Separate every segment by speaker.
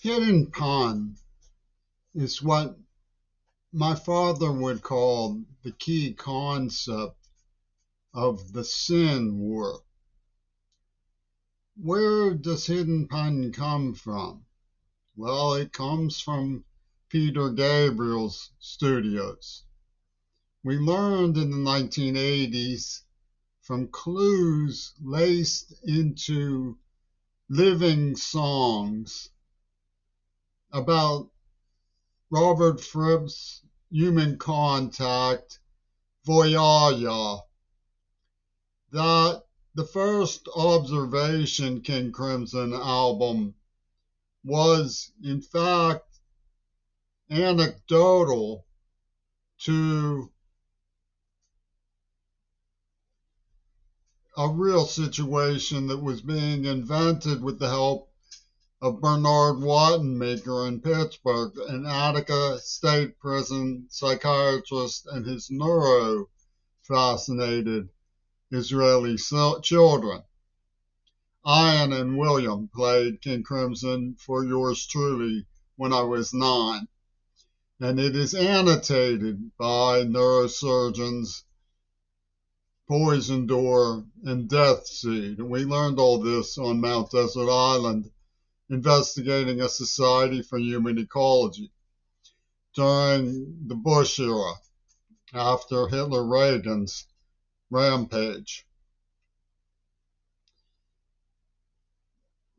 Speaker 1: Hidden pun is what my father would call the key concept of the sin war. Where does hidden pun come from? Well, it comes from Peter Gabriel's studios. We learned in the 1980s from clues laced into living songs about Robert Fripp's Human Contact, Voyage, that the first observation King Crimson album was, in fact, anecdotal to a real situation that was being invented with the help of Bernard Wattenmaker in Pittsburgh, an Attica State Prison psychiatrist, and his neuro-fascinated Israeli children. Ian and William played King Crimson for yours truly when I was 9, and it is annotated by neurosurgeons Poison Door and Death Seed. And we learned all this on Mount Desert Island, investigating a society for human ecology during the Bush era, after Hitler-Reagan's rampage.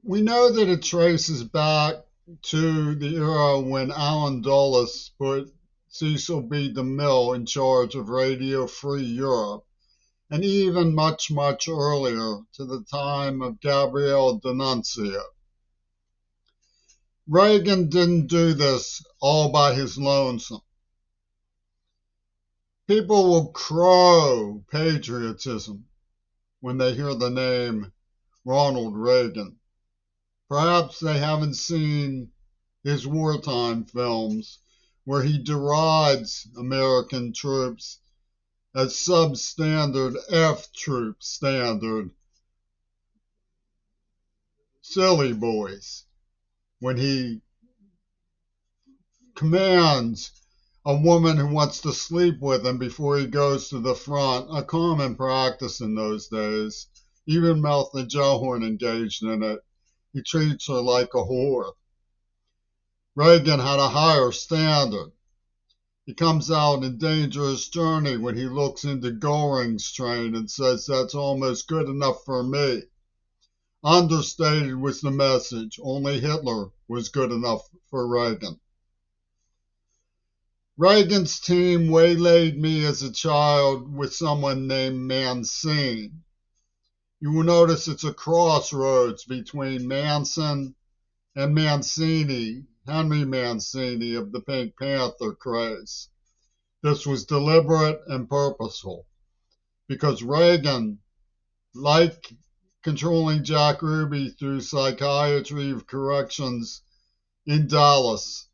Speaker 1: We know that it traces back to the era when Alan Dulles put Cecil B. DeMille in charge of Radio Free Europe, and even much, much earlier, to the time of Gabriele D'Annunzio. Reagan didn't do this all by his lonesome. People will crow patriotism when they hear the name Ronald Reagan. Perhaps they haven't seen his wartime films where he derides American troops as substandard F troop standard silly boys, when he commands a woman who wants to sleep with him before he goes to the front, a common practice in those days. Even Melther Johorn engaged in it. He treats her like a whore. Reagan had a higher standard. He comes out in Dangerous Journey when he looks into Goring's train and says, "That's almost good enough for me." Understated was the message. Only Hitler was good enough for Reagan. Reagan's team waylaid me as a child with someone named Mancini. You will notice it's a crossroads between Manson and Mancini, Henry Mancini of the Pink Panther craze. This was deliberate and purposeful because Reagan, like controlling Jack Ruby through Psychiatry of Corrections in Dallas,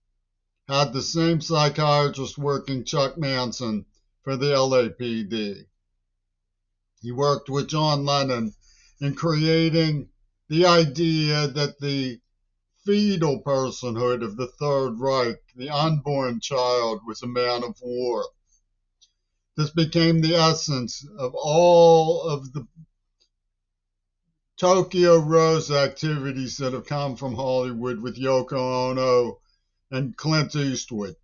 Speaker 1: had the same psychiatrist working Chuck Manson for the LAPD. He worked with John Lennon in creating the idea that the fetal personhood of the Third Reich, the unborn child, was a man of war. This became the essence of all of the Tokyo Rose activities that have come from Hollywood with Yoko Ono and Clint Eastwood.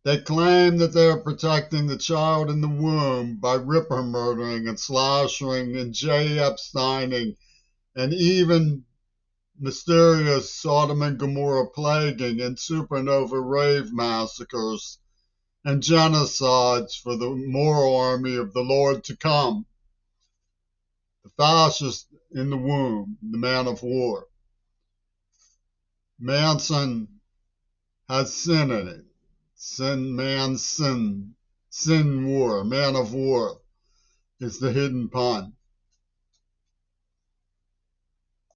Speaker 1: They claim that they are protecting the child in the womb by Ripper murdering and slashing and J. Epsteining and even mysterious Sodom and Gomorrah plaguing and supernova rave massacres and genocides for the moral army of the Lord to come. The fascist in the womb, the man of war. Manson has sin in it. Sin, war, man of war is the hidden pun.